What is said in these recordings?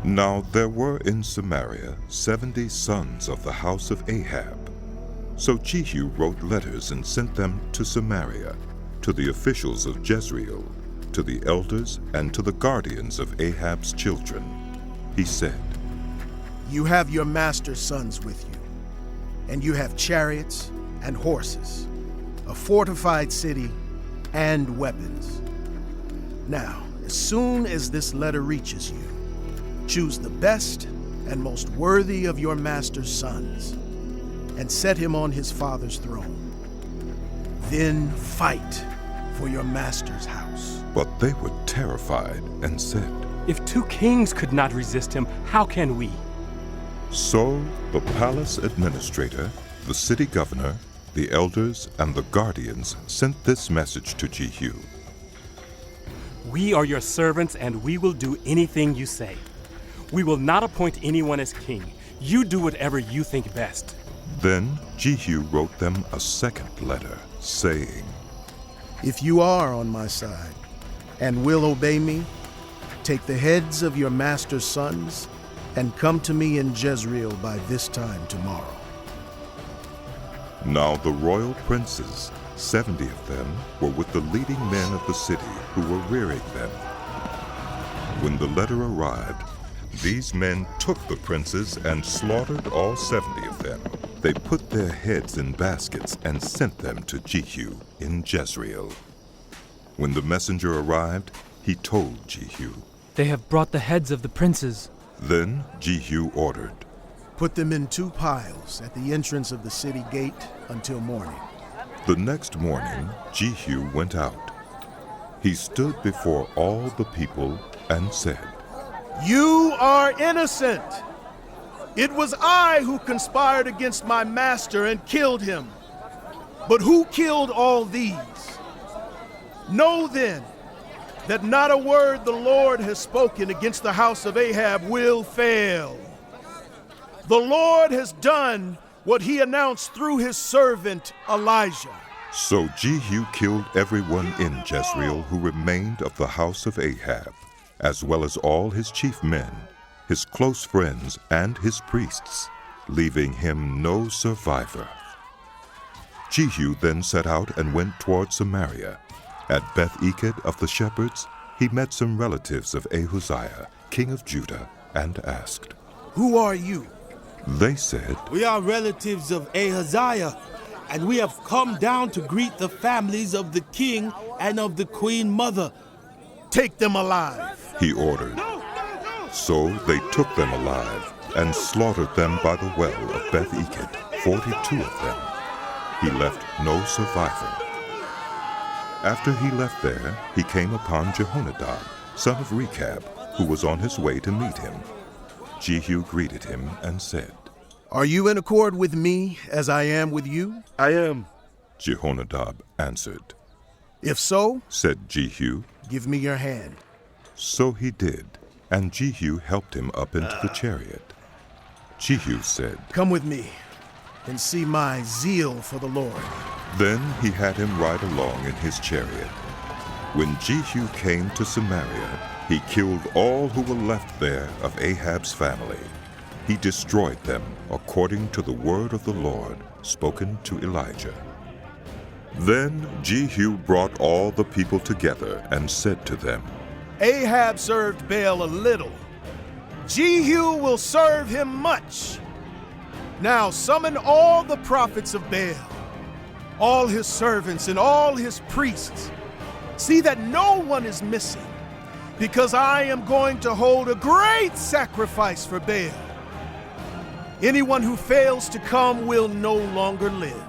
Now there were in Samaria 70 sons of the house of Ahab. So Jehu wrote letters and sent them to Samaria, to the officials of Jezreel, to the elders, and to the guardians of Ahab's children. He said, You have your master's sons with you, and you have chariots and horses, a fortified city, and weapons. Now, as soon as this letter reaches you, choose the best and most worthy of your master's sons, and set him on his father's throne. Then fight for your master's house. But they were terrified and said, If 2 kings could not resist him, how can we? So the palace administrator, the city governor, the elders, and the guardians sent this message to Jehu. We are your servants, and we will do anything you say. We will not appoint anyone as king. You do whatever you think best. Then Jehu wrote them a second letter, saying, If you are on my side and will obey me, take the heads of your master's sons and come to me in Jezreel by this time tomorrow. Now the royal princes, 70 of them, were with the leading men of the city who were rearing them. When the letter arrived, these men took the princes and slaughtered all 70 of them. They put their heads in baskets and sent them to Jehu in Jezreel. When the messenger arrived, he told Jehu. They have brought the heads of the princes. Then Jehu ordered, Put them in 2 piles at the entrance of the city gate until morning. The next morning, Jehu went out. He stood before all the people and said, You are innocent. It was I who conspired against my master and killed him. But who killed all these? Know then that not a word the Lord has spoken against the house of Ahab will fail. The Lord has done what he announced through his servant Elijah. So Jehu killed everyone in Jezreel who remained of the house of Ahab, as well as all his chief men, his close friends, and his priests, leaving him no survivor. Jehu then set out and went toward Samaria. At Beth-Eked of the shepherds, he met some relatives of Ahaziah, king of Judah, and asked, Who are you? They said, We are relatives of Ahaziah, and we have come down to greet the families of the king and of the queen mother. Take them alive. He ordered. So they took them alive and slaughtered them by the well of Beth-Eked, 42 of them. He left no survivor. After he left there, he came upon Jehonadab, son of Rechab, who was on his way to meet him. Jehu greeted him and said, Are you in accord with me as I am with you? I am. Jehonadab answered. If so, Said Jehu. give me your hand. So he did, and Jehu helped him up into the chariot. Jehu said, Come with me and see my zeal for the Lord. Then he had him ride along in his chariot. When Jehu came to Samaria, he killed all who were left there of Ahab's family. He destroyed them according to the word of the Lord spoken to Elijah. Then Jehu brought all the people together and said to them, Ahab served Baal a little. Jehu will serve him much. Now summon all the prophets of Baal, all his servants and all his priests. See that no one is missing, because I am going to hold a great sacrifice for Baal. Anyone who fails to come will no longer live.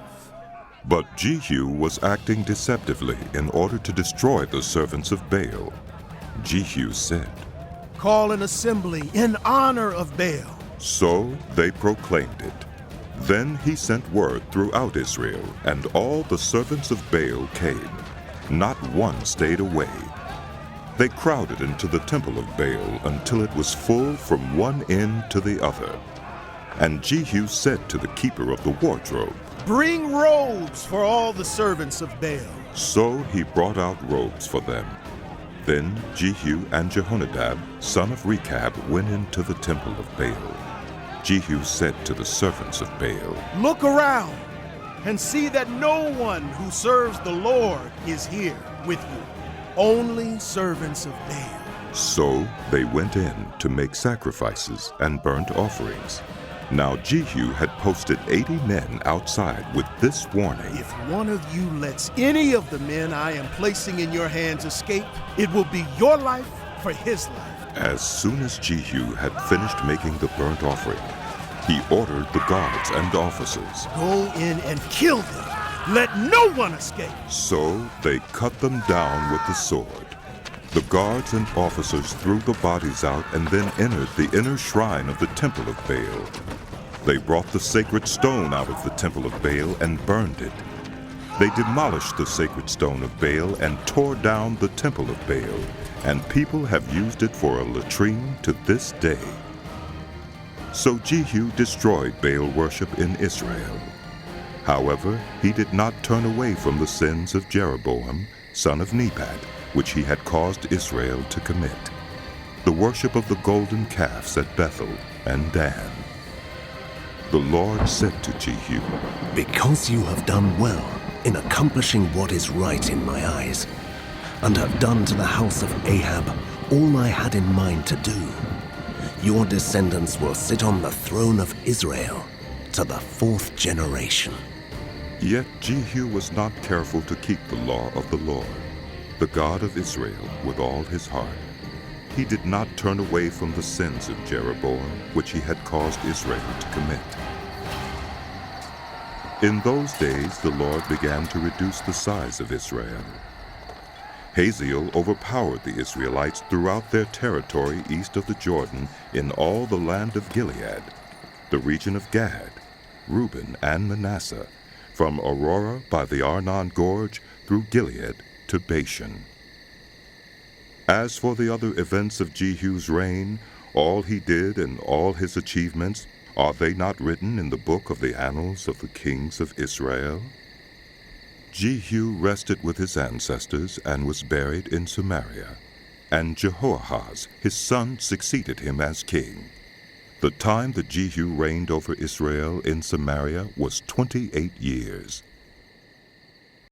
But Jehu was acting deceptively in order to destroy the servants of Baal. Jehu said, Call an assembly in honor of Baal. So they proclaimed it. Then he sent word throughout Israel, and all the servants of Baal came. Not one stayed away. They crowded into the temple of Baal until it was full from one end to the other. And Jehu said to the keeper of the wardrobe, Bring robes for all the servants of Baal. So he brought out robes for them. Then Jehu and Jehonadab, son of Rechab, went into the temple of Baal. Jehu said to the servants of Baal, Look around and see that no one who serves the Lord is here with you, only servants of Baal. So they went in to make sacrifices and burnt offerings. Now Jehu had posted 80 men outside with this warning. If one of you lets any of the men I am placing in your hands escape, it will be your life for his life. As soon as Jehu had finished making the burnt offering, he ordered the guards and officers, Go in and kill them. Let no one escape. So they cut them down with the sword. The guards and officers threw the bodies out and then entered the inner shrine of the temple of Baal. They brought the sacred stone out of the temple of Baal and burned it. They demolished the sacred stone of Baal and tore down the temple of Baal, and people have used it for a latrine to this day. So Jehu destroyed Baal worship in Israel. However, he did not turn away from the sins of Jeroboam, son of Nebat, which he had caused Israel to commit, the worship of the golden calves at Bethel and Dan. The Lord said to Jehu, Because you have done well in accomplishing what is right in my eyes, and have done to the house of Ahab all I had in mind to do, your descendants will sit on the throne of Israel to the 4th generation. Yet Jehu was not careful to keep the law of the Lord, the God of Israel, with all his heart. He did not turn away from the sins of Jeroboam, which he had caused Israel to commit. In those days the Lord began to reduce the size of Israel. Hazael overpowered the Israelites throughout their territory east of the Jordan in all the land of Gilead, the region of Gad, Reuben, and Manasseh, from Aurora by the Arnon Gorge through Gilead to Bashan. As for the other events of Jehu's reign, all he did and all his achievements, are they not written in the book of the annals of the kings of Israel? Jehu rested with his ancestors and was buried in Samaria, and Jehoahaz, his son, succeeded him as king. The time that Jehu reigned over Israel in Samaria was 28 years.